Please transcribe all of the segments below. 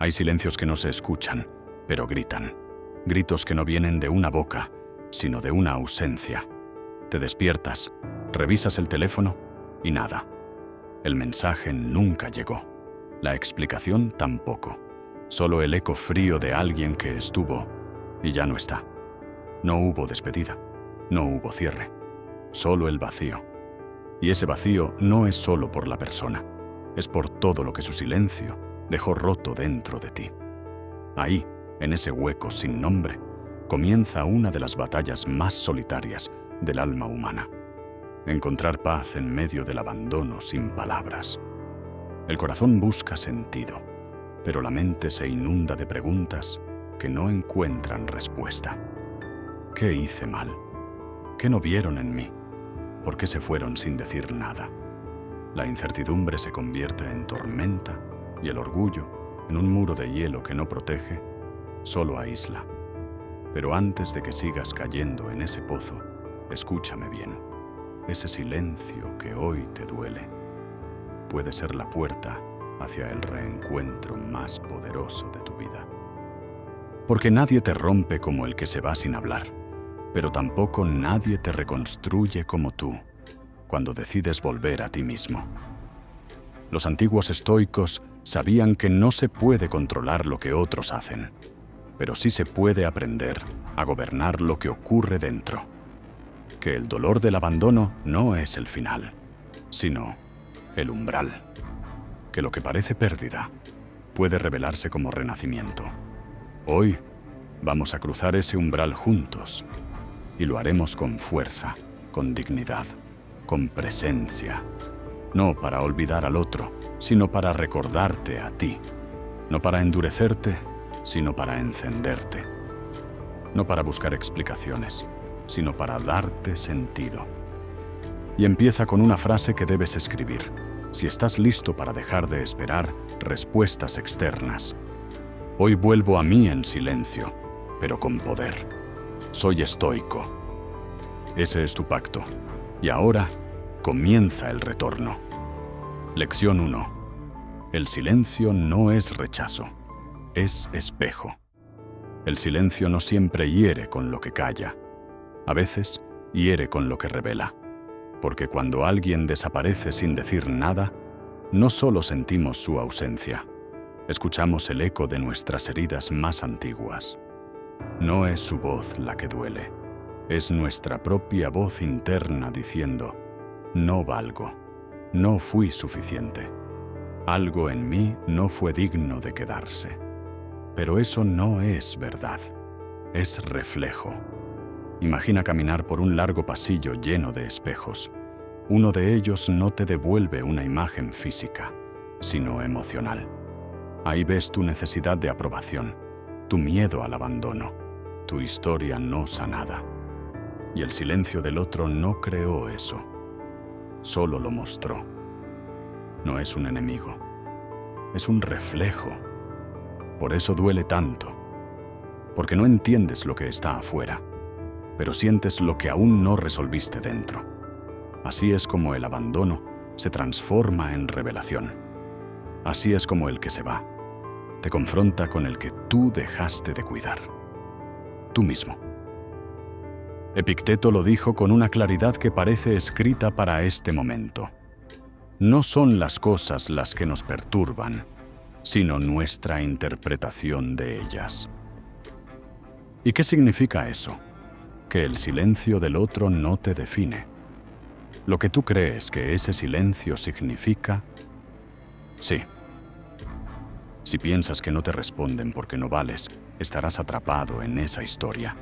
Hay silencios que no se escuchan, pero gritan. Gritos que no vienen de una boca, sino de una ausencia. Te despiertas, revisas el teléfono y nada. El mensaje nunca llegó. La explicación tampoco. Solo el eco frío de alguien que estuvo y ya no está. No hubo despedida, no hubo cierre. Solo el vacío. Y ese vacío no es solo por la persona, es por todo lo que su silencio dejó roto dentro de ti. Ahí, en ese hueco sin nombre, comienza una de las batallas más solitarias del alma humana. Encontrar paz en medio del abandono sin palabras. El corazón busca sentido, pero la mente se inunda de preguntas que no encuentran respuesta. ¿Qué hice mal? ¿Qué no vieron en mí? ¿Por qué se fueron sin decir nada? La incertidumbre se convierte en tormenta y el orgullo en un muro de hielo que no protege, solo aísla. Pero antes de que sigas cayendo en ese pozo, escúchame bien. Ese silencio que hoy te duele puede ser la puerta hacia el reencuentro más poderoso de tu vida. Porque nadie te rompe como el que se va sin hablar, pero tampoco nadie te reconstruye como tú, cuando decides volver a ti mismo. Los antiguos estoicos sabían que no se puede controlar lo que otros hacen, pero sí se puede aprender a gobernar lo que ocurre dentro. Que el dolor del abandono no es el final, sino el umbral. Que lo que parece pérdida puede revelarse como renacimiento. Hoy vamos a cruzar ese umbral juntos y lo haremos con fuerza, con dignidad, con presencia. No para olvidar al otro, sino para recordarte a ti. No para endurecerte, sino para encenderte. No para buscar explicaciones, sino para darte sentido. Y empieza con una frase que debes escribir, si estás listo para dejar de esperar respuestas externas. Hoy vuelvo a mí en silencio, pero con poder. Soy estoico. Ese es tu pacto. Y ahora comienza el retorno. Lección 1. El silencio no es rechazo, es espejo. El silencio no siempre hiere con lo que calla. A veces hiere con lo que revela. Porque cuando alguien desaparece sin decir nada, no solo sentimos su ausencia, escuchamos el eco de nuestras heridas más antiguas. No es su voz la que duele, es nuestra propia voz interna diciendo, no valgo, no fui suficiente, algo en mí no fue digno de quedarse. Pero eso no es verdad, es reflejo. Imagina caminar por un largo pasillo lleno de espejos. Uno de ellos no te devuelve una imagen física, sino emocional. Ahí ves tu necesidad de aprobación, tu miedo al abandono, tu historia no sanada. Y el silencio del otro no creó eso, solo lo mostró. No es un enemigo, es un reflejo. Por eso duele tanto, porque no entiendes lo que está afuera, pero sientes lo que aún no resolviste dentro. Así es como el abandono se transforma en revelación. Así es como el que se va te confronta con el que tú dejaste de cuidar. Tú mismo. Epicteto lo dijo con una claridad que parece escrita para este momento. No son las cosas las que nos perturban, sino nuestra interpretación de ellas. ¿Y qué significa eso? Que el silencio del otro no te define. Lo que tú crees que ese silencio significa, sí. Si piensas que no te responden porque no vales, estarás atrapado en esa historia.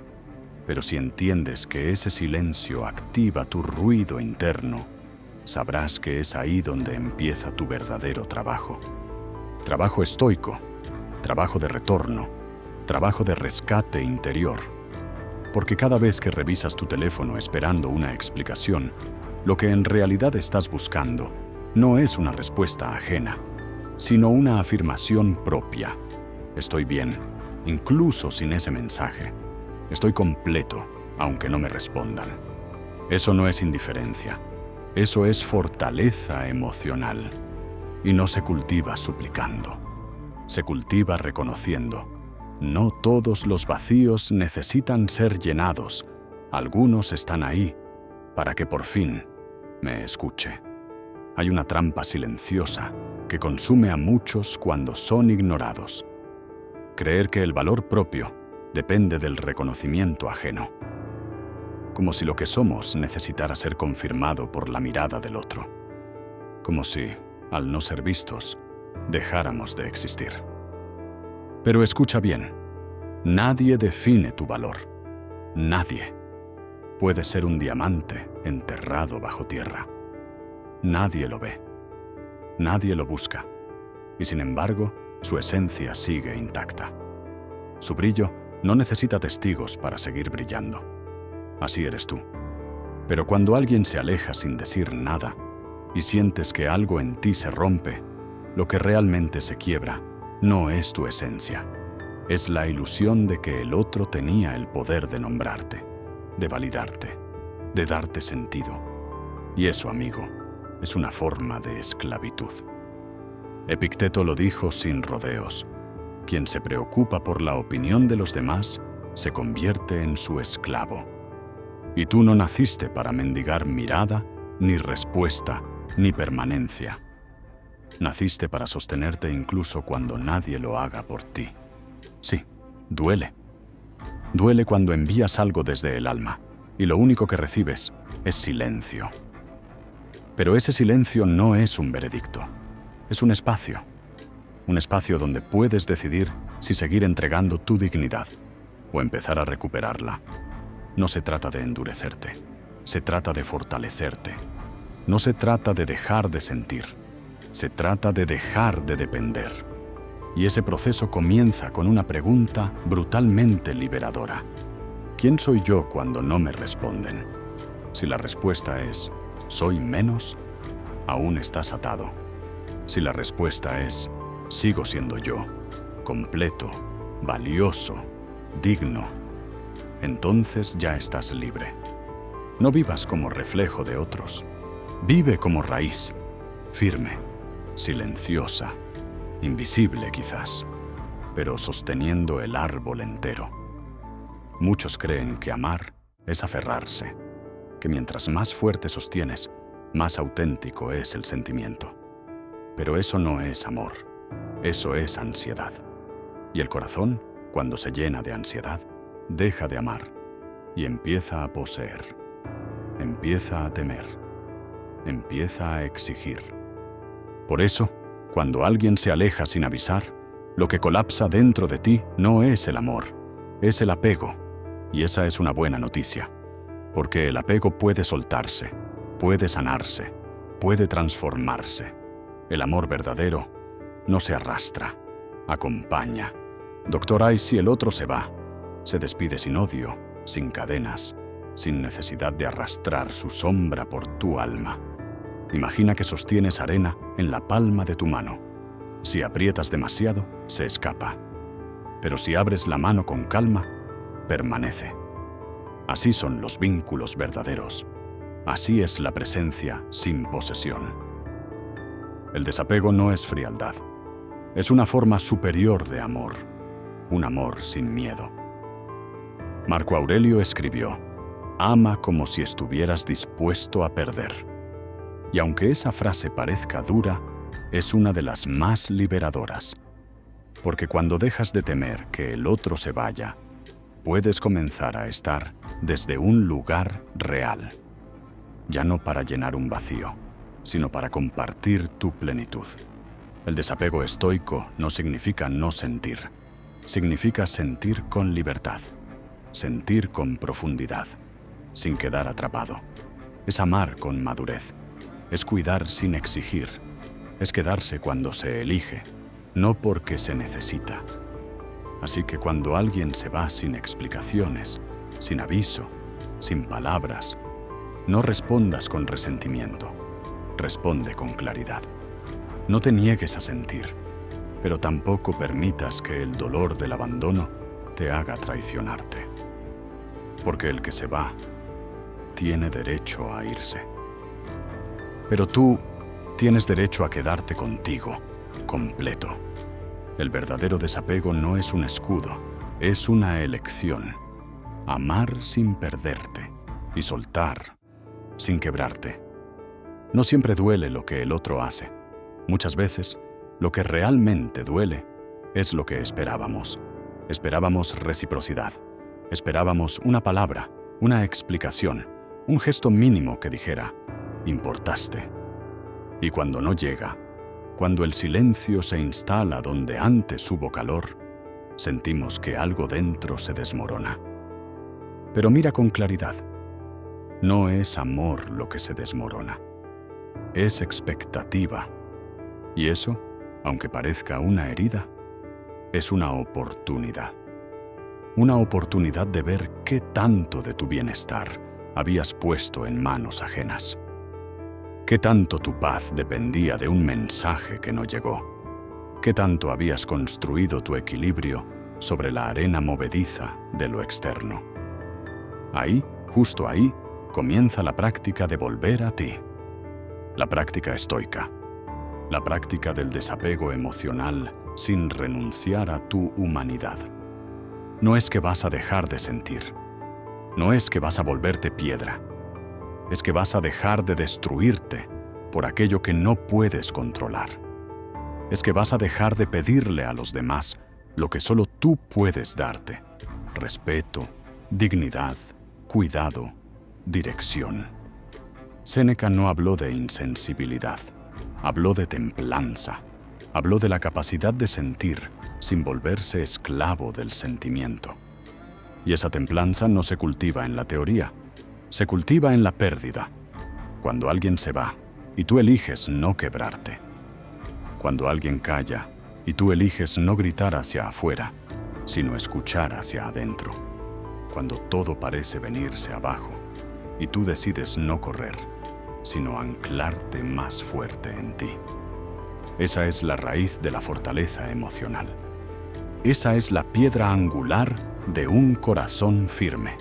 Pero si entiendes que ese silencio activa tu ruido interno, sabrás que es ahí donde empieza tu verdadero trabajo. Trabajo estoico, trabajo de retorno, trabajo de rescate interior. Porque cada vez que revisas tu teléfono esperando una explicación, lo que en realidad estás buscando no es una respuesta ajena, sino una afirmación propia. Estoy bien, incluso sin ese mensaje. Estoy completo, aunque no me respondan. Eso no es indiferencia. Eso es fortaleza emocional. Y no se cultiva suplicando. se cultiva reconociendo: no todos los vacíos necesitan ser llenados, algunos están ahí para que por fin me escuche. Hay una trampa silenciosa que consume a muchos cuando son ignorados. Creer que el valor propio depende del reconocimiento ajeno, como si lo que somos necesitara ser confirmado por la mirada del otro, como si, al no ser vistos, dejáramos de existir. Pero escucha bien, nadie define tu valor. Nadie. Puede ser un diamante enterrado bajo tierra. Nadie lo ve. Nadie lo busca. Y sin embargo, su esencia sigue intacta. Su brillo no necesita testigos para seguir brillando. Así eres tú. Pero cuando alguien se aleja sin decir nada y sientes que algo en ti se rompe, lo que realmente se quiebra no es tu esencia. Es la ilusión de que el otro tenía el poder de nombrarte, de validarte, de darte sentido. Y eso, amigo, es una forma de esclavitud. Epicteto lo dijo sin rodeos: quien se preocupa por la opinión de los demás se convierte en su esclavo. Y tú no naciste para mendigar mirada, ni respuesta, ni permanencia. Naciste para sostenerte incluso cuando nadie lo haga por ti. Sí, duele. Duele cuando envías algo desde el alma y lo único que recibes es silencio. Pero ese silencio no es un veredicto, es un espacio donde puedes decidir si seguir entregando tu dignidad o empezar a recuperarla. No se trata de endurecerte, se trata de fortalecerte. No se trata de dejar de sentir, se trata de dejar de depender. Y ese proceso comienza con una pregunta brutalmente liberadora: ¿quién soy yo cuando no me responden? Si la respuesta es ¿soy menos?, aún estás atado. Si la respuesta es sigo siendo yo, completo, valioso, digno, entonces ya estás libre. No vivas como reflejo de otros. Vive como raíz, firme, silenciosa, invisible quizás, pero sosteniendo el árbol entero. Muchos creen que amar es aferrarse, que mientras más fuerte sostienes, más auténtico es el sentimiento. Pero eso no es amor, eso es ansiedad. Y el corazón, cuando se llena de ansiedad, deja de amar y empieza a poseer, empieza a temer, empieza a exigir. Por eso, cuando alguien se aleja sin avisar, lo que colapsa dentro de ti no es el amor, es el apego. Y esa es una buena noticia, porque el apego puede soltarse, puede sanarse, puede transformarse. El amor verdadero no se arrastra, acompaña. Doctor, ay, si el otro se va, se despide sin odio, sin cadenas, sin necesidad de arrastrar su sombra por tu alma. Imagina que sostienes arena en la palma de tu mano. Si aprietas demasiado, se escapa. Pero si abres la mano con calma, permanece. Así son los vínculos verdaderos. Así es la presencia sin posesión. El desapego no es frialdad. Es una forma superior de amor. Un amor sin miedo. Marco Aurelio escribió: ama como si estuvieras dispuesto a perder. Y aunque esa frase parezca dura, es una de las más liberadoras. Porque cuando dejas de temer que el otro se vaya, puedes comenzar a estar desde un lugar real. Ya no para llenar un vacío, sino para compartir tu plenitud. El desapego estoico no significa no sentir. Significa sentir con libertad, sentir con profundidad, sin quedar atrapado. Es amar con madurez. Es cuidar sin exigir. Es quedarse cuando se elige, no porque se necesita. Así que cuando alguien se va sin explicaciones, sin aviso, sin palabras, no respondas con resentimiento. Responde con claridad. No te niegues a sentir, pero tampoco permitas que el dolor del abandono te haga traicionarte. Porque el que se va tiene derecho a irse. Pero tú tienes derecho a quedarte contigo, completo. El verdadero desapego no es un escudo, es una elección. Amar sin perderte y soltar sin quebrarte. No siempre duele lo que el otro hace. Muchas veces, lo que realmente duele es lo que esperábamos. Esperábamos reciprocidad. Esperábamos una palabra, una explicación, un gesto mínimo que dijera, importaste. Y cuando no llega, cuando el silencio se instala donde antes hubo calor, sentimos que algo dentro se desmorona. Pero mira con claridad. No es amor lo que se desmorona. Es expectativa. Y eso, aunque parezca una herida, es una oportunidad. Una oportunidad de ver qué tanto de tu bienestar habías puesto en manos ajenas. Qué tanto tu paz dependía de un mensaje que no llegó. Qué tanto habías construido tu equilibrio sobre la arena movediza de lo externo. Ahí, justo ahí, comienza la práctica de volver a ti. La práctica estoica. La práctica del desapego emocional sin renunciar a tu humanidad. No es que vas a dejar de sentir. No es que vas a volverte piedra. Es que vas a dejar de destruirte por aquello que no puedes controlar. Es que vas a dejar de pedirle a los demás lo que solo tú puedes darte. Respeto, dignidad, cuidado, dirección. Séneca no habló de insensibilidad, habló de templanza, habló de la capacidad de sentir sin volverse esclavo del sentimiento. Y esa templanza no se cultiva en la teoría, se cultiva en la pérdida. Cuando alguien se va y tú eliges no quebrarte. Cuando alguien calla y tú eliges no gritar hacia afuera, sino escuchar hacia adentro. Cuando todo parece venirse abajo y tú decides no correr, sino anclarte más fuerte en ti. Esa es la raíz de la fortaleza emocional. Esa es la piedra angular de un corazón firme.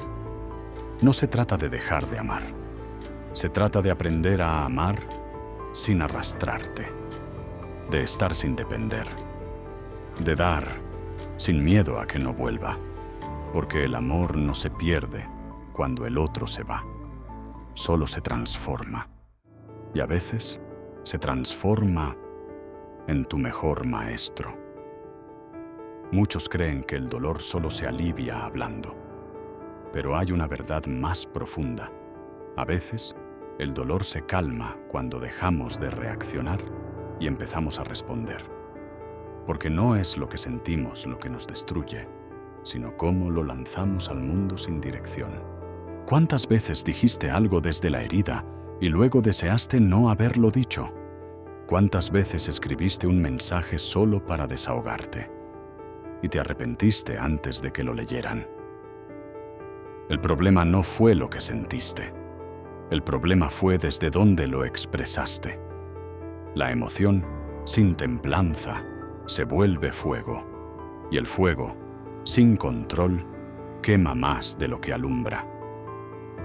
No se trata de dejar de amar. Se trata de aprender a amar sin arrastrarte, de estar sin depender, de dar sin miedo a que no vuelva, porque el amor no se pierde cuando el otro se va, solo se transforma, y a veces se transforma en tu mejor maestro. Muchos creen que el dolor solo se alivia hablando, pero hay una verdad más profunda. A veces, el dolor se calma cuando dejamos de reaccionar y empezamos a responder. Porque no es lo que sentimos lo que nos destruye, sino cómo lo lanzamos al mundo sin dirección. ¿Cuántas veces dijiste algo desde la herida y luego deseaste no haberlo dicho? ¿Cuántas veces escribiste un mensaje solo para desahogarte y te arrepentiste antes de que lo leyeran? El problema no fue lo que sentiste. El problema fue desde dónde lo expresaste. La emoción, sin templanza, se vuelve fuego, y el fuego, sin control, quema más de lo que alumbra.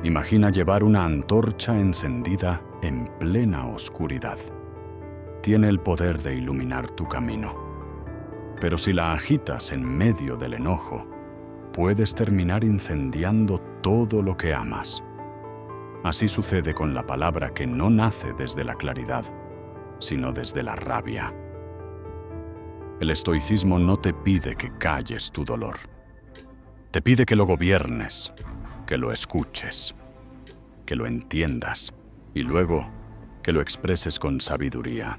Imagina llevar una antorcha encendida en plena oscuridad. Tiene el poder de iluminar tu camino. Pero si la agitas en medio del enojo, puedes terminar incendiando todo lo que amas. Así sucede con la palabra que no nace desde la claridad, sino desde la rabia. El estoicismo no te pide que calles tu dolor. Te pide que lo gobiernes, que lo escuches, que lo entiendas y luego que lo expreses con sabiduría.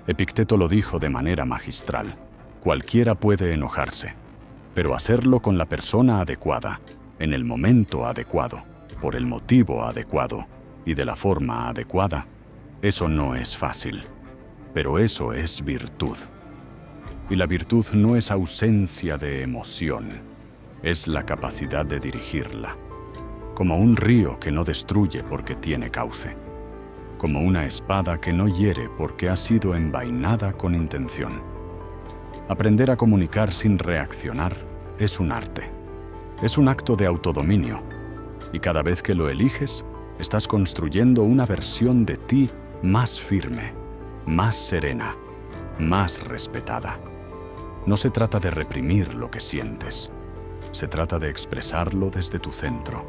Epicteto lo dijo de manera magistral. Cualquiera puede enojarse, pero hacerlo con la persona adecuada, en el momento adecuado, por el motivo adecuado y de la forma adecuada, eso no es fácil, pero eso es virtud. Y la virtud no es ausencia de emoción, es la capacidad de dirigirla, como un río que no destruye porque tiene cauce, como una espada que no hiere porque ha sido envainada con intención. Aprender a comunicar sin reaccionar es un arte, es un acto de autodominio, y cada vez que lo eliges, estás construyendo una versión de ti más firme, más serena, más respetada. No se trata de reprimir lo que sientes, se trata de expresarlo desde tu centro.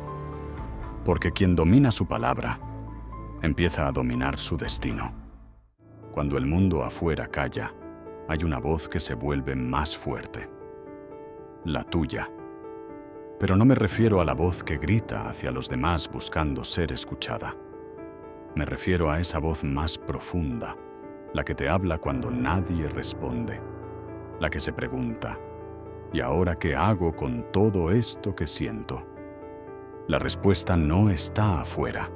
Porque quien domina su palabra, empieza a dominar su destino. Cuando el mundo afuera calla, hay una voz que se vuelve más fuerte. La tuya. Pero no me refiero a la voz que grita hacia los demás buscando ser escuchada. Me refiero a esa voz más profunda, la que te habla cuando nadie responde, la que se pregunta, ¿y ahora qué hago con todo esto que siento? La respuesta no está afuera,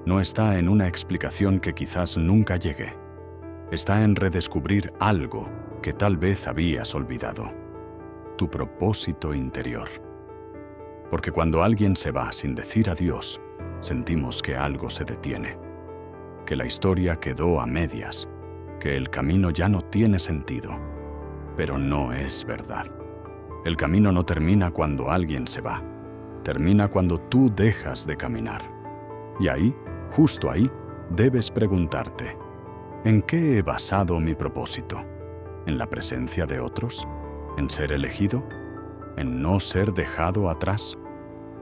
no está en una explicación que quizás nunca llegue, está en redescubrir algo que tal vez habías olvidado, tu propósito interior. Porque cuando alguien se va sin decir adiós, sentimos que algo se detiene, que la historia quedó a medias, que el camino ya no tiene sentido. Pero no es verdad. El camino no termina cuando alguien se va, termina cuando tú dejas de caminar. Y ahí, justo ahí, debes preguntarte, ¿en qué he basado mi propósito? ¿En la presencia de otros? ¿En ser elegido? ¿En no ser dejado atrás?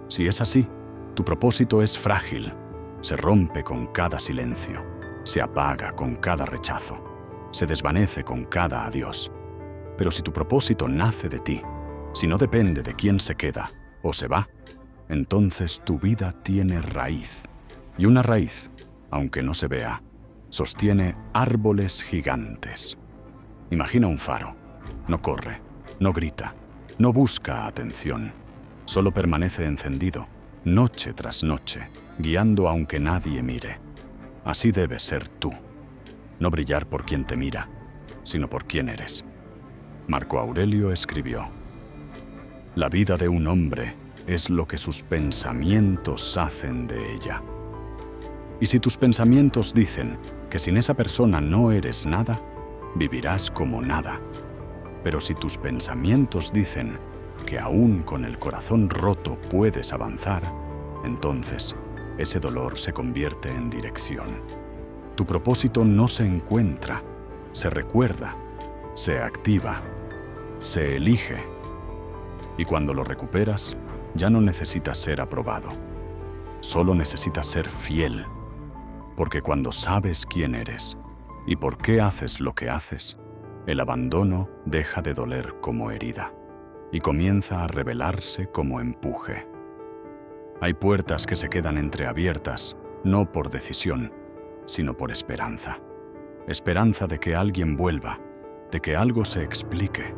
Si es así, tu propósito es frágil, se rompe con cada silencio, se apaga con cada rechazo, se desvanece con cada adiós. Pero si tu propósito nace de ti, si no depende de quién se queda o se va, entonces tu vida tiene raíz. Y una raíz, aunque no se vea, sostiene árboles gigantes. Imagina un faro. No corre, no grita, no busca atención. Solo permanece encendido, noche tras noche, guiando aunque nadie mire. Así debes ser tú. No brillar por quien te mira, sino por quien eres. Marco Aurelio escribió: la vida de un hombre es lo que sus pensamientos hacen de ella. Y si tus pensamientos dicen que sin esa persona no eres nada, vivirás como nada. Pero si tus pensamientos dicen que aún con el corazón roto puedes avanzar, entonces ese dolor se convierte en dirección. Tu propósito no se encuentra, se recuerda, se activa, se elige. Y cuando lo recuperas, ya no necesitas ser aprobado. Solo necesitas ser fiel. Porque cuando sabes quién eres y por qué haces lo que haces, el abandono deja de doler como herida y comienza a revelarse como empuje. Hay puertas que se quedan entreabiertas, no por decisión, sino por esperanza. Esperanza de que alguien vuelva, de que algo se explique,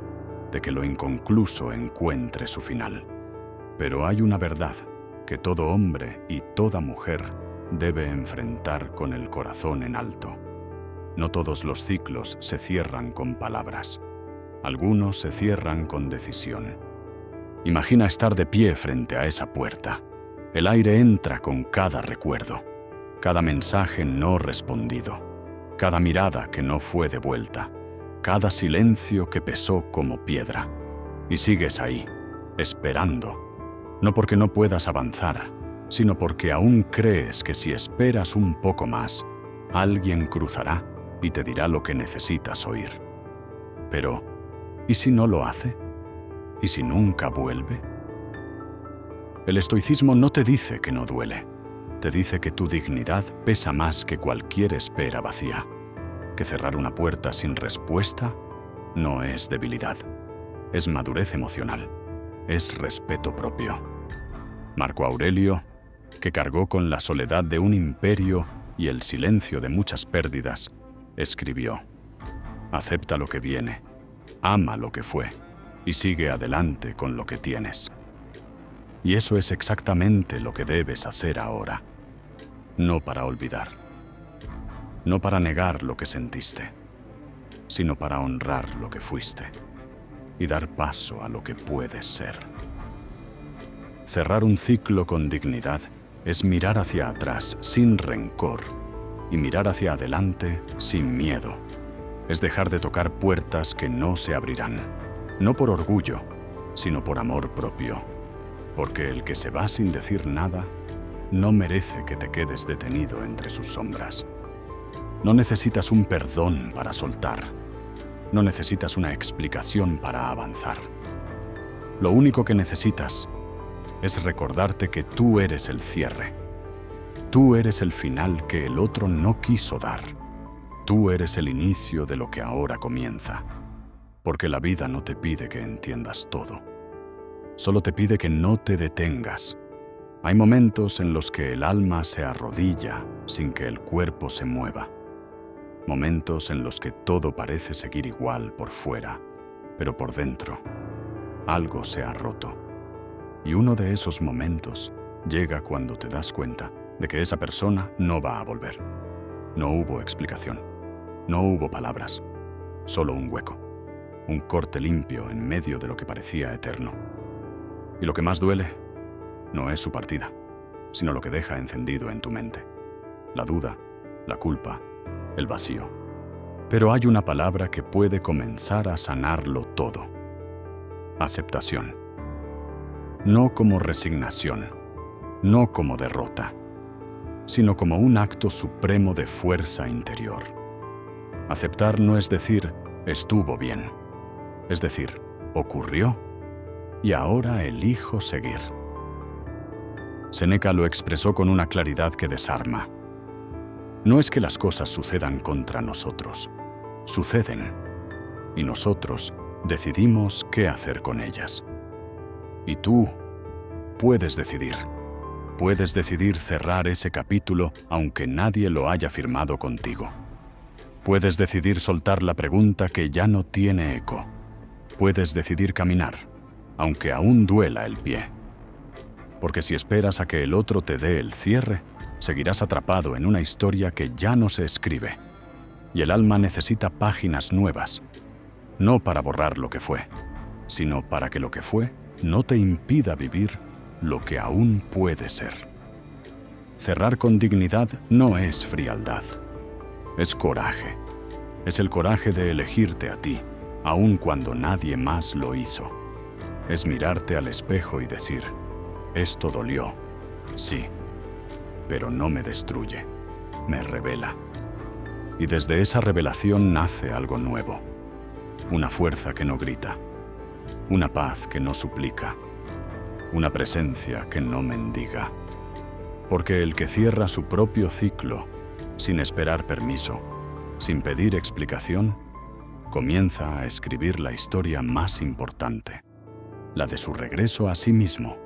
de que lo inconcluso encuentre su final. Pero hay una verdad que todo hombre y toda mujer debe enfrentar con el corazón en alto. No todos los ciclos se cierran con palabras. Algunos se cierran con decisión. Imagina estar de pie frente a esa puerta. El aire entra con cada recuerdo, cada mensaje no respondido, cada mirada que no fue devuelta, cada silencio que pesó como piedra. Y sigues ahí, esperando, no porque no puedas avanzar, sino porque aún crees que si esperas un poco más, alguien cruzará y te dirá lo que necesitas oír. Pero, ¿y si no lo hace? ¿Y si nunca vuelve? El estoicismo no te dice que no duele, te dice que tu dignidad pesa más que cualquier espera vacía, que cerrar una puerta sin respuesta no es debilidad, es madurez emocional, es respeto propio. Marco Aurelio, que cargó con la soledad de un imperio y el silencio de muchas pérdidas, escribió: acepta lo que viene, ama lo que fue y sigue adelante con lo que tienes. Y eso es exactamente lo que debes hacer ahora, no para olvidar, no para negar lo que sentiste, sino para honrar lo que fuiste y dar paso a lo que puedes ser. Cerrar un ciclo con dignidad es mirar hacia atrás sin rencor y mirar hacia adelante sin miedo. Es dejar de tocar puertas que no se abrirán, no por orgullo, sino por amor propio. Porque el que se va sin decir nada no merece que te quedes detenido entre sus sombras. No necesitas un perdón para soltar. No necesitas una explicación para avanzar. Lo único que necesitas es recordarte que tú eres el cierre. Tú eres el final que el otro no quiso dar. Tú eres el inicio de lo que ahora comienza. Porque la vida no te pide que entiendas todo. Solo te pide que no te detengas. Hay momentos en los que el alma se arrodilla sin que el cuerpo se mueva. Momentos en los que todo parece seguir igual por fuera, pero por dentro algo se ha roto. Y uno de esos momentos llega cuando te das cuenta de que esa persona no va a volver. No hubo explicación, no hubo palabras, solo un hueco, un corte limpio en medio de lo que parecía eterno. Y lo que más duele no es su partida, sino lo que deja encendido en tu mente. La duda, la culpa, el vacío. Pero hay una palabra que puede comenzar a sanarlo todo. Aceptación. No como resignación, no como derrota, sino como un acto supremo de fuerza interior. Aceptar no es decir, estuvo bien. Es decir, ocurrió y ahora elijo seguir. Séneca lo expresó con una claridad que desarma. No es que las cosas sucedan contra nosotros, suceden, y nosotros decidimos qué hacer con ellas. Y tú puedes decidir. Puedes decidir cerrar ese capítulo aunque nadie lo haya firmado contigo. Puedes decidir soltar la pregunta que ya no tiene eco. Puedes decidir caminar, aunque aún duela el pie. Porque si esperas a que el otro te dé el cierre, seguirás atrapado en una historia que ya no se escribe. Y el alma necesita páginas nuevas, no para borrar lo que fue, sino para que lo que fue no te impida vivir lo que aún puede ser. Cerrar con dignidad no es frialdad, es coraje. Es el coraje de elegirte a ti, aun cuando nadie más lo hizo. Es mirarte al espejo y decir, esto dolió, sí, pero no me destruye, me revela. Y desde esa revelación nace algo nuevo, una fuerza que no grita, una paz que no suplica, una presencia que no mendiga. Porque el que cierra su propio ciclo, sin esperar permiso, sin pedir explicación, comienza a escribir la historia más importante, la de su regreso a sí mismo.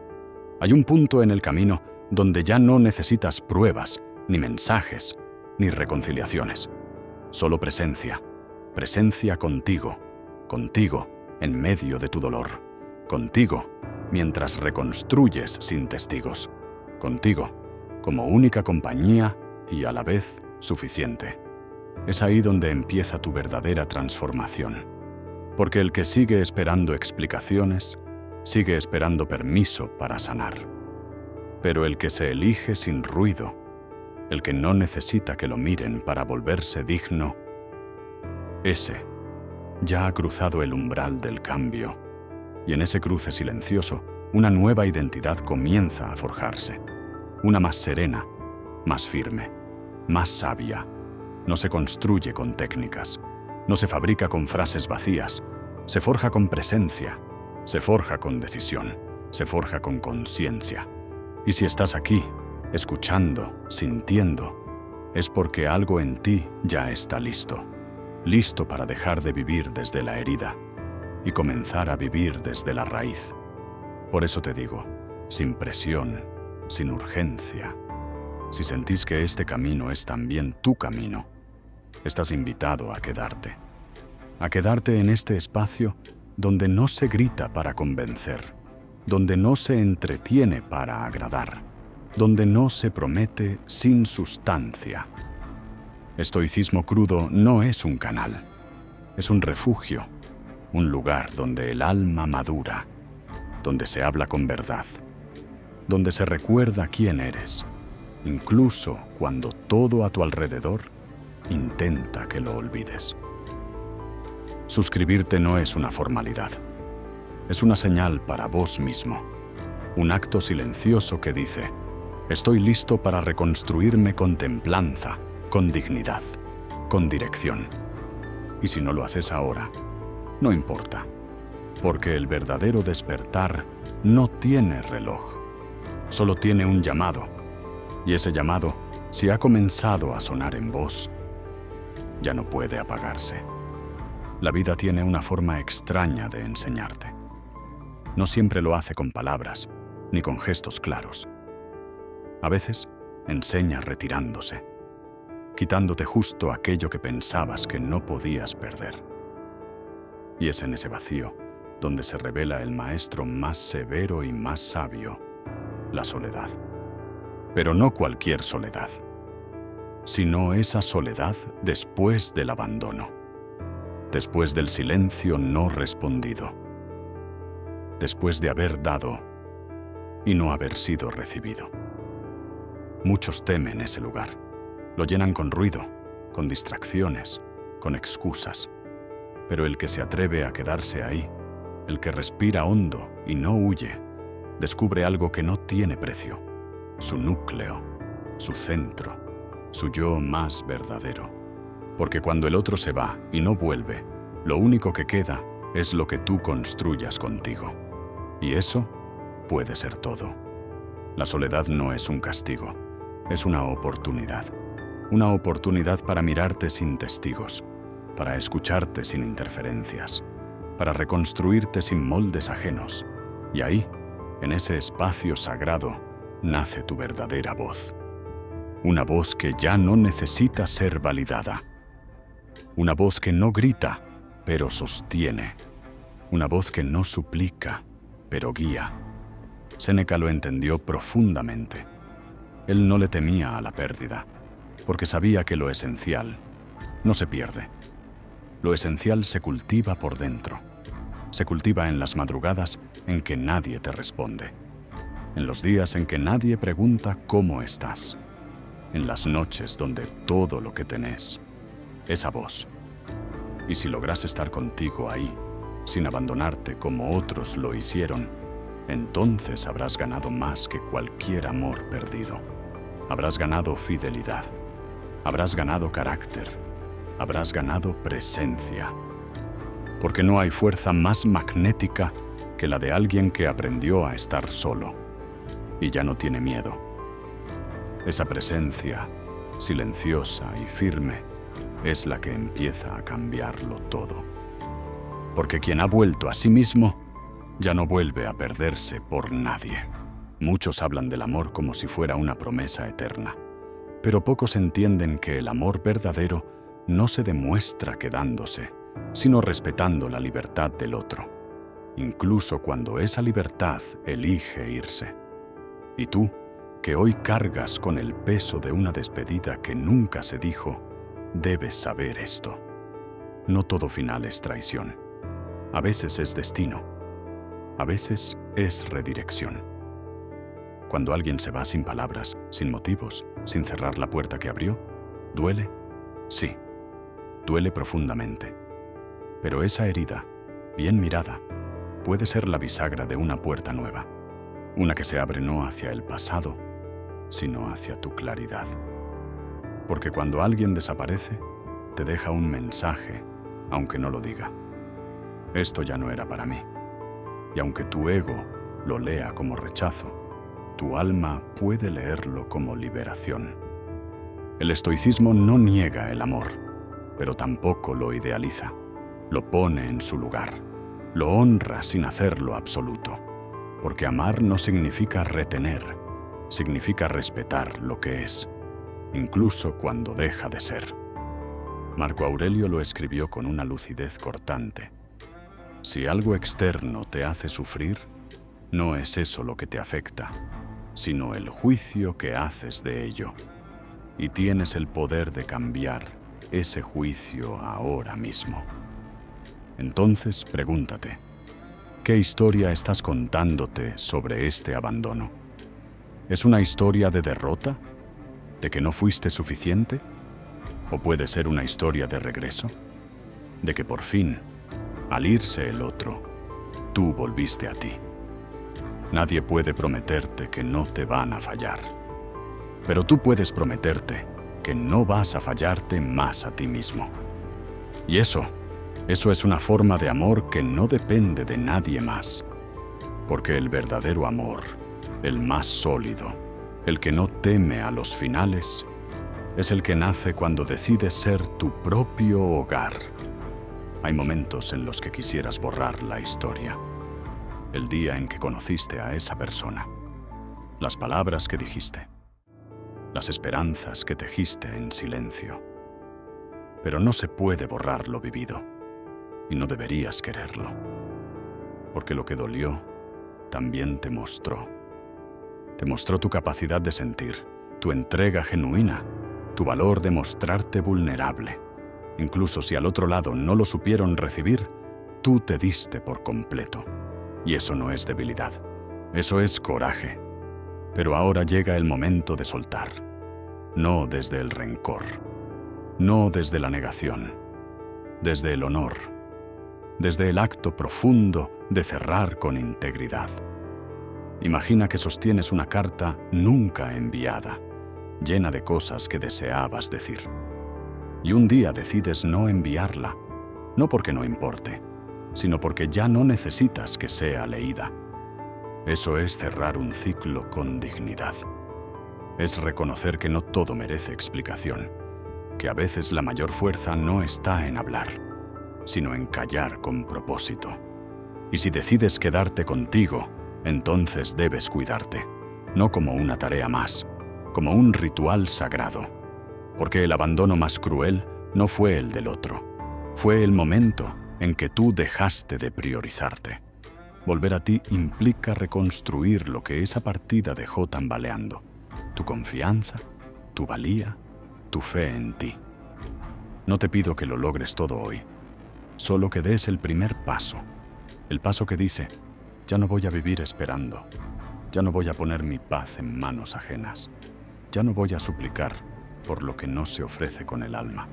Hay un punto en el camino donde ya no necesitas pruebas, ni mensajes, ni reconciliaciones. Solo presencia, presencia contigo, contigo en medio de tu dolor, contigo mientras reconstruyes sin testigos, contigo como única compañía y a la vez suficiente. Es ahí donde empieza tu verdadera transformación. Porque el que sigue esperando explicaciones, sigue esperando permiso para sanar. Pero el que se elige sin ruido, el que no necesita que lo miren para volverse digno, ese ya ha cruzado el umbral del cambio. Y en ese cruce silencioso, una nueva identidad comienza a forjarse. Una más serena, más firme, más sabia. No se construye con técnicas, no se fabrica con frases vacías, se forja con presencia, se forja con decisión, se forja con conciencia. Y si estás aquí, escuchando, sintiendo, es porque algo en ti ya está listo, listo para dejar de vivir desde la herida y comenzar a vivir desde la raíz. Por eso te digo, sin presión, sin urgencia, si sentís que este camino es también tu camino, estás invitado a quedarte en este espacio donde no se grita para convencer, donde no se entretiene para agradar, donde no se promete sin sustancia. Estoicismo crudo no es un canal, es un refugio, un lugar donde el alma madura, donde se habla con verdad, donde se recuerda quién eres, incluso cuando todo a tu alrededor intenta que lo olvides. Suscribirte no es una formalidad, es una señal para vos mismo, un acto silencioso que dice, estoy listo para reconstruirme con templanza, con dignidad, con dirección. Y si no lo haces ahora, no importa, porque el verdadero despertar no tiene reloj, solo tiene un llamado, y ese llamado, si ha comenzado a sonar en vos, ya no puede apagarse. La vida tiene una forma extraña de enseñarte. No siempre lo hace con palabras, ni con gestos claros. A veces enseña retirándose, quitándote justo aquello que pensabas que no podías perder. Y es en ese vacío donde se revela el maestro más severo y más sabio, la soledad. Pero no cualquier soledad, sino esa soledad después del abandono, después del silencio no respondido, después de haber dado y no haber sido recibido. Muchos temen ese lugar, lo llenan con ruido, con distracciones, con excusas. Pero el que se atreve a quedarse ahí, el que respira hondo y no huye, descubre algo que no tiene precio, su núcleo, su centro, su yo más verdadero. Porque cuando el otro se va y no vuelve, lo único que queda es lo que tú construyas contigo. Y eso puede ser todo. La soledad no es un castigo, es una oportunidad. Una oportunidad para mirarte sin testigos, para escucharte sin interferencias, para reconstruirte sin moldes ajenos. Y ahí, en ese espacio sagrado, nace tu verdadera voz. Una voz que ya no necesita ser validada. Una voz que no grita, pero sostiene. Una voz que no suplica, pero guía. Séneca lo entendió profundamente. Él no le temía a la pérdida, porque sabía que lo esencial no se pierde. Lo esencial se cultiva por dentro. Se cultiva en las madrugadas en que nadie te responde. En los días en que nadie pregunta cómo estás. En las noches donde todo lo que tenés es a vos. Y si logras estar contigo ahí, sin abandonarte como otros lo hicieron, entonces habrás ganado más que cualquier amor perdido. Habrás ganado fidelidad. Habrás ganado carácter. Habrás ganado presencia. Porque no hay fuerza más magnética que la de alguien que aprendió a estar solo y ya no tiene miedo. Esa presencia, silenciosa y firme, es la que empieza a cambiarlo todo. Porque quien ha vuelto a sí mismo ya no vuelve a perderse por nadie. Muchos hablan del amor como si fuera una promesa eterna, pero pocos entienden que el amor verdadero no se demuestra quedándose, sino respetando la libertad del otro, incluso cuando esa libertad elige irse. Y tú, que hoy cargas con el peso de una despedida que nunca se dijo, debes saber esto. No todo final es traición. A veces es destino. A veces es redirección. Cuando alguien se va sin palabras, sin motivos, sin cerrar la puerta que abrió, ¿duele? Sí, duele profundamente. Pero esa herida, bien mirada, puede ser la bisagra de una puerta nueva. Una que se abre no hacia el pasado, sino hacia tu claridad. Porque cuando alguien desaparece, te deja un mensaje, aunque no lo diga. Esto ya no era para mí. Y aunque tu ego lo lea como rechazo, tu alma puede leerlo como liberación. El estoicismo no niega el amor, pero tampoco lo idealiza. Lo pone en su lugar. Lo honra sin hacerlo absoluto. Porque amar no significa retener, significa respetar lo que es, incluso cuando deja de ser. Marco Aurelio lo escribió con una lucidez cortante. Si algo externo te hace sufrir, no es eso lo que te afecta, sino el juicio que haces de ello. Y tienes el poder de cambiar ese juicio ahora mismo. Entonces pregúntate, ¿qué historia estás contándote sobre este abandono? ¿Es una historia de derrota? ¿De que no fuiste suficiente? ¿O puede ser una historia de regreso? ¿De que por fin, al irse el otro, tú volviste a ti? Nadie puede prometerte que no te van a fallar. Pero tú puedes prometerte que no vas a fallarte más a ti mismo. Y eso es una forma de amor que no depende de nadie más. Porque el verdadero amor, el más sólido, el que no teme a los finales, es el que nace cuando decides ser tu propio hogar. Hay momentos en los que quisieras borrar la historia. El día en que conociste a esa persona. Las palabras que dijiste. Las esperanzas que tejiste en silencio. Pero no se puede borrar lo vivido. Y no deberías quererlo. Porque lo que dolió también te mostró. Te mostró tu capacidad de sentir, tu entrega genuina, tu valor de mostrarte vulnerable. Incluso si al otro lado no lo supieron recibir, tú te diste por completo. Y eso no es debilidad, eso es coraje. Pero ahora llega el momento de soltar. No desde el rencor, no desde la negación, desde el honor, desde el acto profundo de cerrar con integridad. Imagina que sostienes una carta nunca enviada, llena de cosas que deseabas decir. Y un día decides no enviarla, no porque no importe, sino porque ya no necesitas que sea leída. Eso es cerrar un ciclo con dignidad. Es reconocer que no todo merece explicación, que a veces la mayor fuerza no está en hablar, sino en callar con propósito. Y si decides quedarte contigo, entonces debes cuidarte, no como una tarea más, como un ritual sagrado. Porque el abandono más cruel no fue el del otro, fue el momento en que tú dejaste de priorizarte. Volver a ti implica reconstruir lo que esa partida dejó tambaleando. Tu confianza, tu valía, tu fe en ti. No te pido que lo logres todo hoy, solo que des el primer paso. El paso que dice, ya no voy a vivir esperando, ya no voy a poner mi paz en manos ajenas, ya no voy a suplicar por lo que no se ofrece con el alma.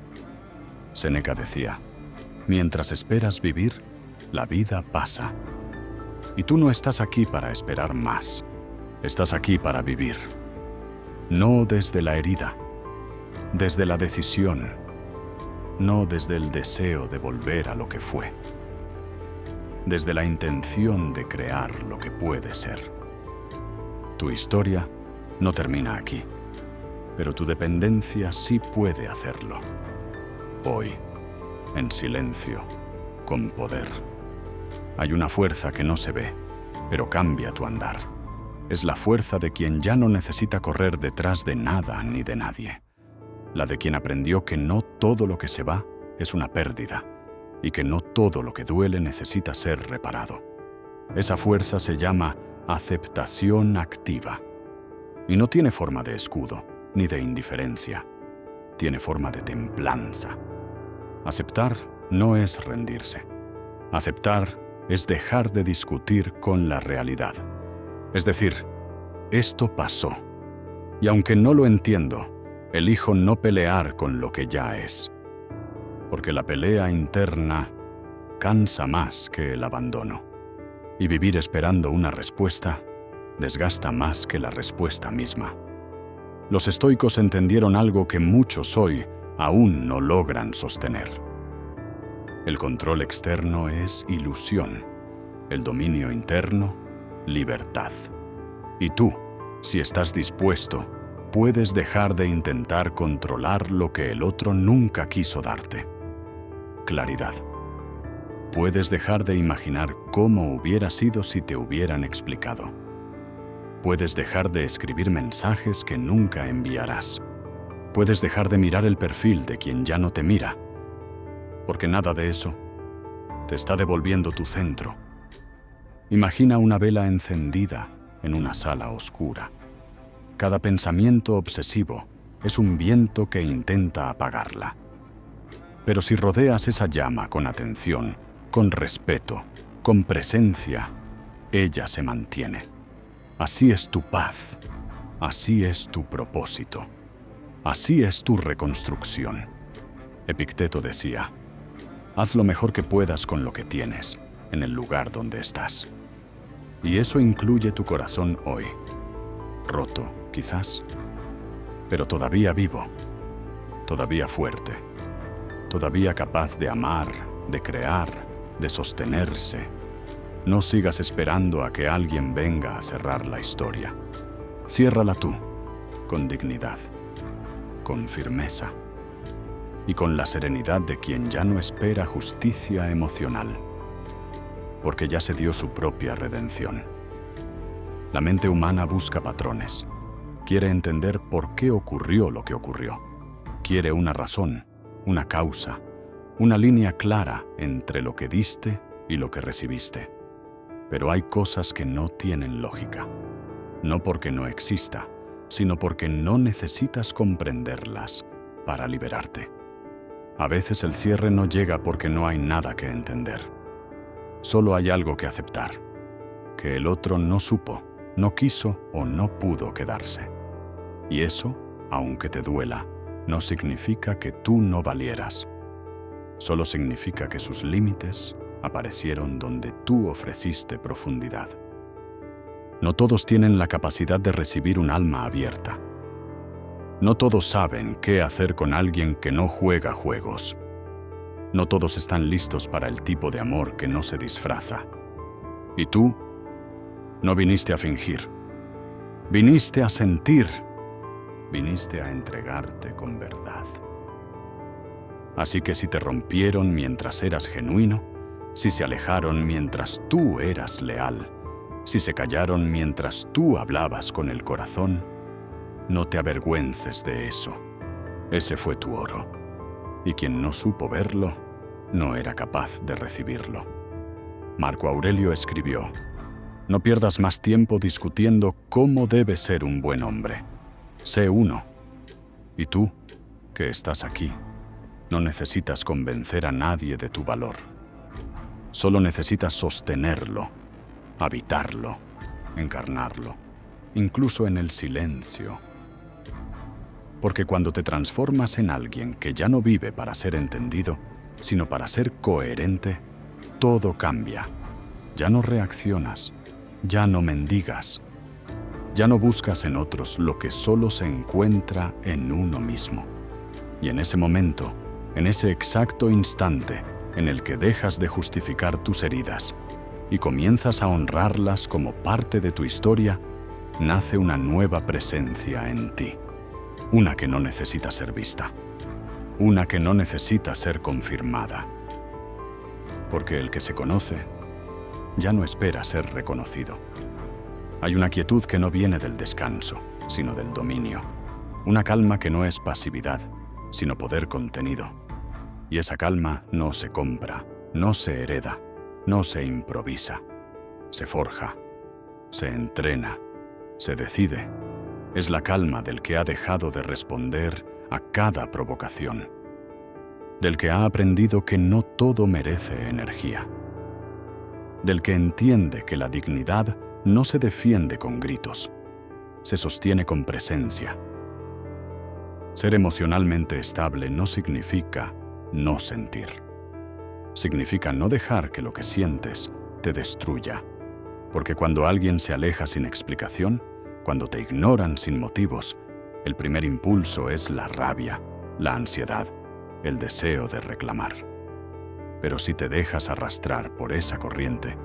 Séneca decía, mientras esperas vivir, la vida pasa. Y tú no estás aquí para esperar más, estás aquí para vivir. No desde la herida, desde la decisión, no desde el deseo de volver a lo que fue. Desde la intención de crear lo que puede ser. Tu historia no termina aquí, pero tu dependencia sí puede hacerlo. Hoy, en silencio, con poder. Hay una fuerza que no se ve, pero cambia tu andar. Es la fuerza de quien ya no necesita correr detrás de nada ni de nadie. La de quien aprendió que no todo lo que se va es una pérdida, y que no todo lo que duele necesita ser reparado. Esa fuerza se llama aceptación activa. Y no tiene forma de escudo, ni de indiferencia. Tiene forma de templanza. Aceptar no es rendirse. Aceptar es dejar de discutir con la realidad. Es decir, esto pasó. Y aunque no lo entiendo, elijo no pelear con lo que ya es. Porque la pelea interna cansa más que el abandono. Y vivir esperando una respuesta desgasta más que la respuesta misma. Los estoicos entendieron algo que muchos hoy aún no logran sostener. El control externo es ilusión, el dominio interno, libertad. Y tú, si estás dispuesto, puedes dejar de intentar controlar lo que el otro nunca quiso darte. Claridad. Puedes dejar de imaginar cómo hubiera sido si te hubieran explicado. Puedes dejar de escribir mensajes que nunca enviarás. Puedes dejar de mirar el perfil de quien ya no te mira, porque nada de eso te está devolviendo tu centro. Imagina una vela encendida en una sala oscura. Cada pensamiento obsesivo es un viento que intenta apagarla. Pero si rodeas esa llama con atención, con respeto, con presencia, ella se mantiene. Así es tu paz, así es tu propósito, así es tu reconstrucción. Epicteto decía, haz lo mejor que puedas con lo que tienes, en el lugar donde estás. Y eso incluye tu corazón hoy, roto, quizás, pero todavía vivo, todavía fuerte, todavía capaz de amar, de crear, de sostenerse. No sigas esperando a que alguien venga a cerrar la historia. Ciérrala tú, con dignidad, con firmeza y con la serenidad de quien ya no espera justicia emocional, porque ya se dio su propia redención. La mente humana busca patrones. Quiere entender por qué ocurrió lo que ocurrió. Quiere una razón, una causa, una línea clara entre lo que diste y lo que recibiste. Pero hay cosas que no tienen lógica. No porque no exista, sino porque no necesitas comprenderlas para liberarte. A veces el cierre no llega porque no hay nada que entender. Solo hay algo que aceptar, que el otro no supo, no quiso o no pudo quedarse. Y eso, aunque te duela, no significa que tú no valieras. Solo significa que sus límites aparecieron donde tú ofreciste profundidad. No todos tienen la capacidad de recibir un alma abierta. No todos saben qué hacer con alguien que no juega juegos. No todos están listos para el tipo de amor que no se disfraza. Y tú no viniste a fingir. Viniste a sentir. Viniste a entregarte con verdad. Así que si te rompieron mientras eras genuino, si se alejaron mientras tú eras leal, si se callaron mientras tú hablabas con el corazón, no te avergüences de eso. Ese fue tu oro. Y quien no supo verlo, no era capaz de recibirlo. Marco Aurelio escribió: no pierdas más tiempo discutiendo cómo debe ser un buen hombre. Sé uno. Y tú, que estás aquí, no necesitas convencer a nadie de tu valor. Solo necesitas sostenerlo, habitarlo, encarnarlo, incluso en el silencio. Porque cuando te transformas en alguien que ya no vive para ser entendido, sino para ser coherente, todo cambia. Ya no reaccionas, ya no mendigas, ya no buscas en otros lo que solo se encuentra en uno mismo. Y en ese momento, en ese exacto instante en el que dejas de justificar tus heridas y comienzas a honrarlas como parte de tu historia, nace una nueva presencia en ti. Una que no necesita ser vista. Una que no necesita ser confirmada. Porque el que se conoce ya no espera ser reconocido. Hay una quietud que no viene del descanso, sino del dominio. Una calma que no es pasividad, sino poder contenido. Y esa calma no se compra, no se hereda, no se improvisa. Se forja, se entrena, se decide. Es la calma del que ha dejado de responder a cada provocación. Del que ha aprendido que no todo merece energía. Del que entiende que la dignidad no se defiende con gritos, se sostiene con presencia. Ser emocionalmente estable no significa no sentir. Significa no dejar que lo que sientes te destruya. Porque cuando alguien se aleja sin explicación, cuando te ignoran sin motivos, el primer impulso es la rabia, la ansiedad, el deseo de reclamar. Pero si te dejas arrastrar por esa corriente,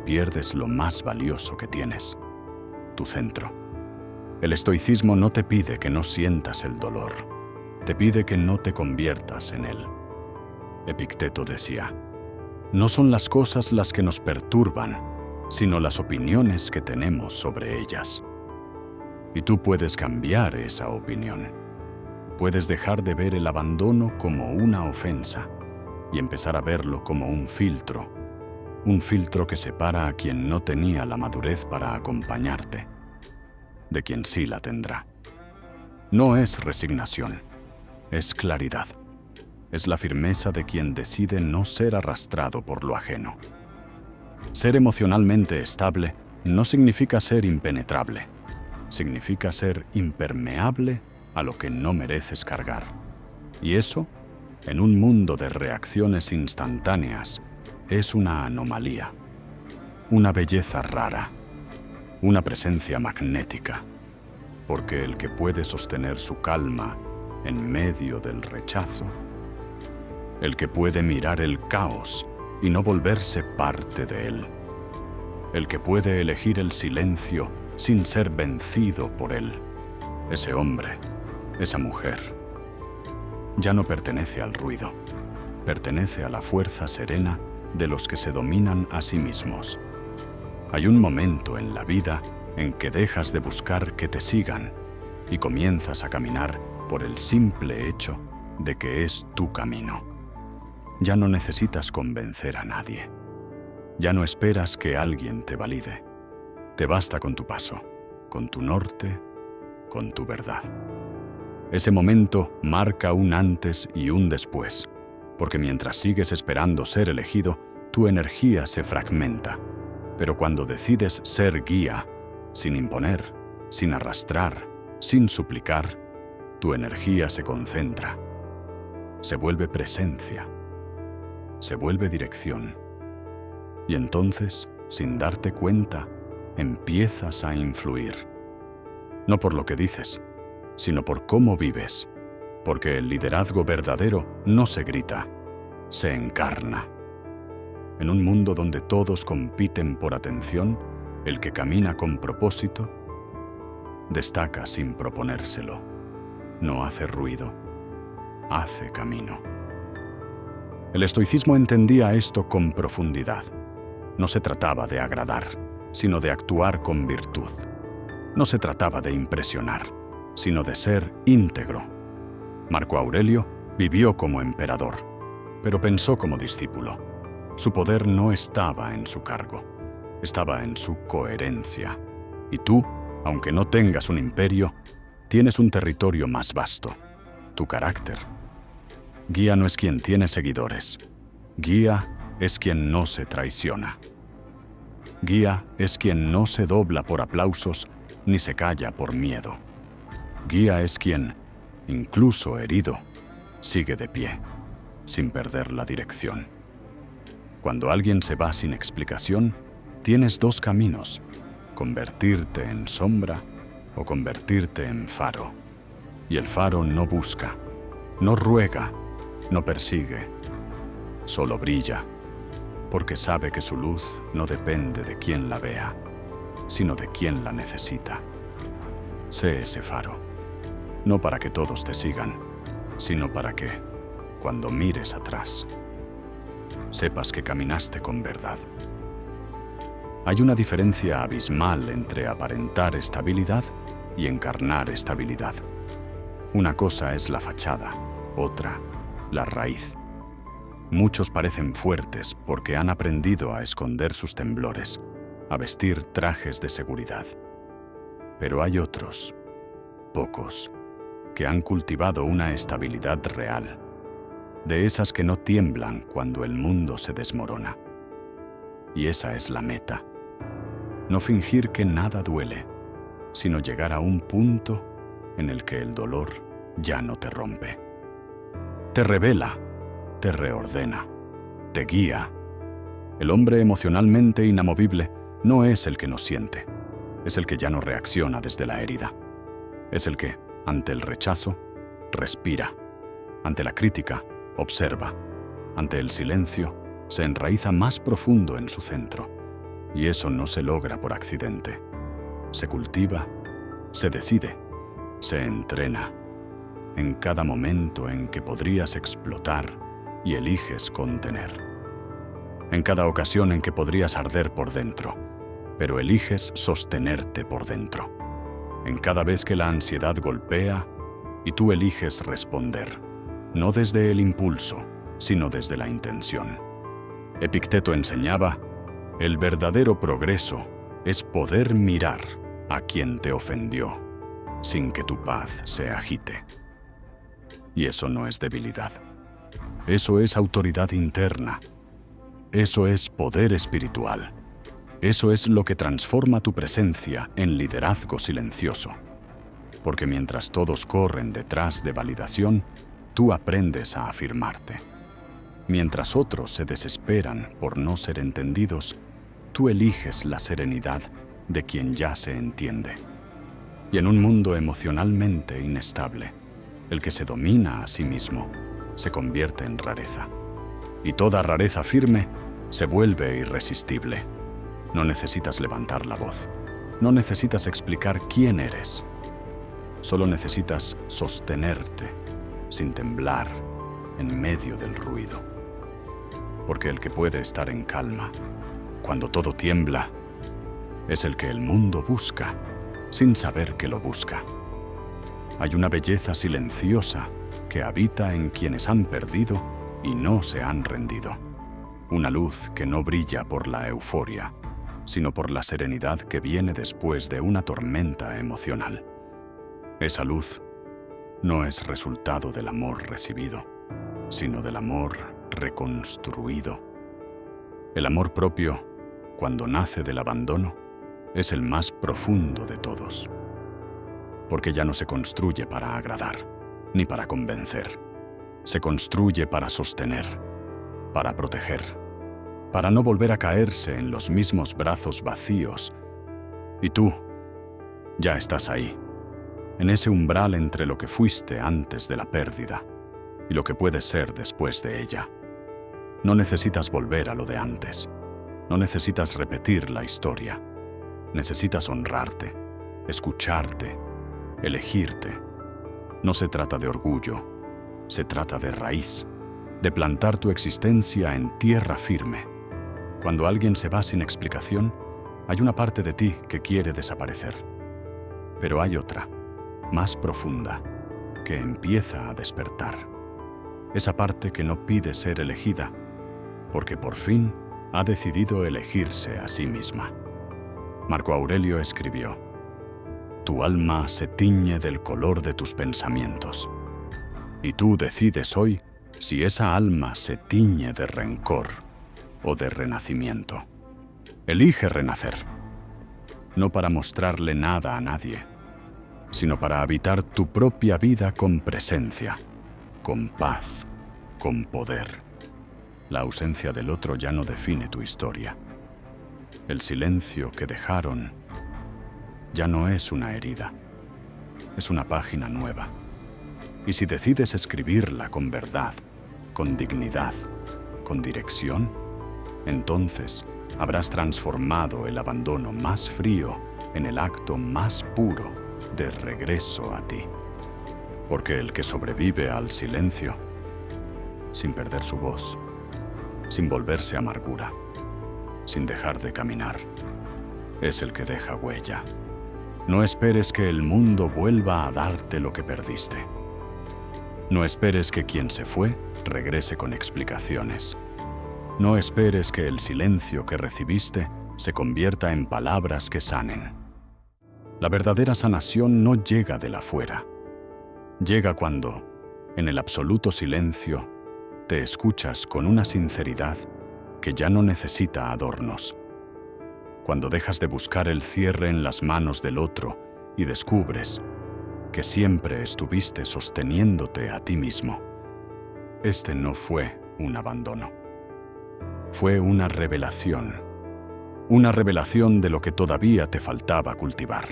pierdes lo más valioso que tienes, tu centro. El estoicismo no te pide que no sientas el dolor, te pide que no te conviertas en él. Epicteto decía: no son las cosas las que nos perturban, sino las opiniones que tenemos sobre ellas. Y tú puedes cambiar esa opinión. Puedes dejar de ver el abandono como una ofensa y empezar a verlo como un filtro que separa a quien no tenía la madurez para acompañarte, de quien sí la tendrá. No es resignación, es claridad. Es la firmeza de quien decide no ser arrastrado por lo ajeno. Ser emocionalmente estable no significa ser impenetrable. Significa ser impermeable a lo que no mereces cargar. Y eso, en un mundo de reacciones instantáneas, es una anomalía, una belleza rara, una presencia magnética. Porque el que puede sostener su calma en medio del rechazo el que puede mirar el caos y no volverse parte de él, el que puede elegir el silencio sin ser vencido por él. Ese hombre, esa mujer, ya no pertenece al ruido, pertenece a la fuerza serena de los que se dominan a sí mismos. Hay un momento en la vida en que dejas de buscar que te sigan y comienzas a caminar por el simple hecho de que es tu camino. Ya no necesitas convencer a nadie. Ya no esperas que alguien te valide. Te basta con tu paso, con tu norte, con tu verdad. Ese momento marca un antes y un después, porque mientras sigues esperando ser elegido, tu energía se fragmenta. Pero cuando decides ser guía, sin imponer, sin arrastrar, sin suplicar, tu energía se concentra, se vuelve presencia, se vuelve dirección. Y entonces, sin darte cuenta, empiezas a influir. No por lo que dices, sino por cómo vives, porque el liderazgo verdadero no se grita, se encarna. En un mundo donde todos compiten por atención, el que camina con propósito destaca sin proponérselo. No hace ruido, hace camino. El estoicismo entendía esto con profundidad. No se trataba de agradar, sino de actuar con virtud. No se trataba de impresionar, sino de ser íntegro. Marco Aurelio vivió como emperador, pero pensó como discípulo. Su poder no estaba en su cargo, estaba en su coherencia. Y tú, aunque no tengas un imperio, tienes un territorio más vasto, tu carácter. Guía no es quien tiene seguidores. Guía es quien no se traiciona. Guía es quien no se dobla por aplausos ni se calla por miedo. Guía es quien, incluso herido, sigue de pie, sin perder la dirección. Cuando alguien se va sin explicación, tienes dos caminos: convertirte en sombra o convertirte en faro. Y el faro no busca, no ruega, no persigue, solo brilla, porque sabe que su luz no depende de quien la vea, sino de quien la necesita. Sé ese faro, no para que todos te sigan, sino para que, cuando mires atrás, sepas que caminaste con verdad. Hay una diferencia abismal entre aparentar estabilidad y encarnar estabilidad. Una cosa es la fachada, otra, la raíz. Muchos parecen fuertes porque han aprendido a esconder sus temblores, a vestir trajes de seguridad. Pero hay otros, pocos, que han cultivado una estabilidad real, de esas que no tiemblan cuando el mundo se desmorona. Y esa es la meta. No fingir que nada duele, sino llegar a un punto en el que el dolor ya no te rompe. Te revela, te reordena, te guía. El hombre emocionalmente inamovible no es el que no siente, es el que ya no reacciona desde la herida. Es el que, ante el rechazo, respira, ante la crítica, observa, ante el silencio, se enraiza más profundo en su centro. Y eso no se logra por accidente. Se cultiva, se decide, se entrena. En cada momento en que podrías explotar y eliges contener. En cada ocasión en que podrías arder por dentro, pero eliges sostenerte por dentro. En cada vez que la ansiedad golpea y tú eliges responder, no desde el impulso, sino desde la intención. Epicteto enseñaba: el verdadero progreso es poder mirar a quien te ofendió, sin que tu paz se agite. Y eso no es debilidad. Eso es autoridad interna. Eso es poder espiritual. Eso es lo que transforma tu presencia en liderazgo silencioso. Porque mientras todos corren detrás de validación, tú aprendes a afirmarte. Mientras otros se desesperan por no ser entendidos, tú eliges la serenidad de quien ya se entiende. Y en un mundo emocionalmente inestable, el que se domina a sí mismo se convierte en rareza. Y toda rareza firme se vuelve irresistible. No necesitas levantar la voz. No necesitas explicar quién eres. Solo necesitas sostenerte, sin temblar, en medio del ruido. Porque el que puede estar en calma, cuando todo tiembla, es el que el mundo busca, sin saber que lo busca. Hay una belleza silenciosa que habita en quienes han perdido y no se han rendido. Una luz que no brilla por la euforia, sino por la serenidad que viene después de una tormenta emocional. Esa luz no es resultado del amor recibido, sino del amor reconstruido. El amor propio, cuando nace del abandono, es el más profundo de todos, porque ya no se construye para agradar, ni para convencer. Se construye para sostener, para proteger, para no volver a caerse en los mismos brazos vacíos. Y tú, ya estás ahí, en ese umbral entre lo que fuiste antes de la pérdida y lo que puedes ser después de ella. No necesitas volver a lo de antes. No necesitas repetir la historia. Necesitas honrarte, escucharte, elegirte. No se trata de orgullo, se trata de raíz, de plantar tu existencia en tierra firme. Cuando alguien se va sin explicación, hay una parte de ti que quiere desaparecer. Pero hay otra, más profunda, que empieza a despertar. Esa parte que no pide ser elegida, porque por fin ha decidido elegirse a sí misma. Marco Aurelio escribió: «Tu alma se tiñe del color de tus pensamientos, y tú decides hoy si esa alma se tiñe de rencor o de renacimiento. Elige renacer, no para mostrarle nada a nadie, sino para habitar tu propia vida con presencia, con paz, con poder. La ausencia del otro ya no define tu historia. El silencio que dejaron ya no es una herida, es una página nueva. Y si decides escribirla con verdad, con dignidad, con dirección, entonces habrás transformado el abandono más frío en el acto más puro de regreso a ti. Porque el que sobrevive al silencio, sin perder su voz, sin volverse amargura, sin dejar de caminar, es el que deja huella. No esperes que el mundo vuelva a darte lo que perdiste. No esperes que quien se fue regrese con explicaciones. No esperes que el silencio que recibiste se convierta en palabras que sanen. La verdadera sanación no llega del afuera. Llega cuando, en el absoluto silencio, te escuchas con una sinceridad que ya no necesita adornos. Cuando dejas de buscar el cierre en las manos del otro y descubres que siempre estuviste sosteniéndote a ti mismo. Este no fue un abandono. Fue una revelación de lo que todavía te faltaba cultivar.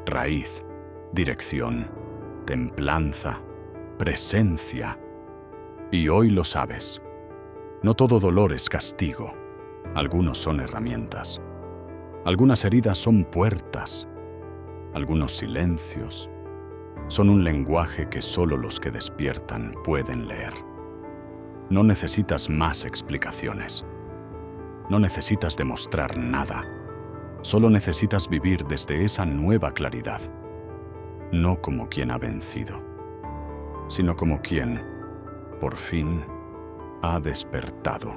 Raíz, dirección, templanza, presencia. Y hoy lo sabes. No todo dolor es castigo. Algunos son herramientas. Algunas heridas son puertas. Algunos silencios son un lenguaje que solo los que despiertan pueden leer. No necesitas más explicaciones. No necesitas demostrar nada. Solo necesitas vivir desde esa nueva claridad. No como quien ha vencido, sino como quien, por fin, ha despertado.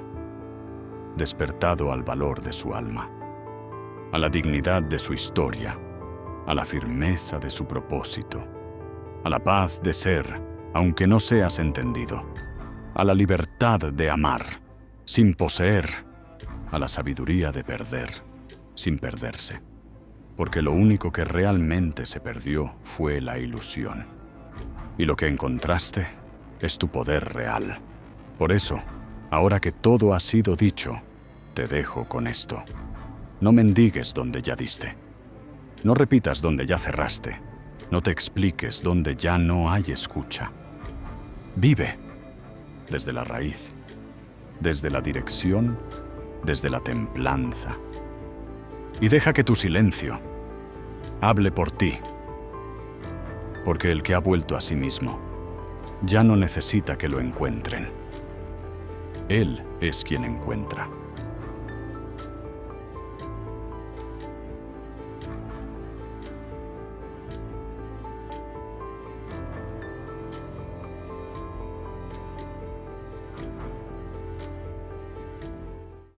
Despertado al valor de su alma, a la dignidad de su historia, a la firmeza de su propósito, a la paz de ser, aunque no seas entendido, a la libertad de amar, sin poseer, a la sabiduría de perder, sin perderse. Porque lo único que realmente se perdió fue la ilusión. Y lo que encontraste es tu poder real. Por eso, ahora que todo ha sido dicho, te dejo con esto. No mendigues donde ya diste. No repitas donde ya cerraste. No te expliques donde ya no hay escucha. Vive, desde la raíz, desde la dirección, desde la templanza. Y deja que tu silencio hable por ti, porque el que ha vuelto a sí mismo ya no necesita que lo encuentren. Él es quien encuentra.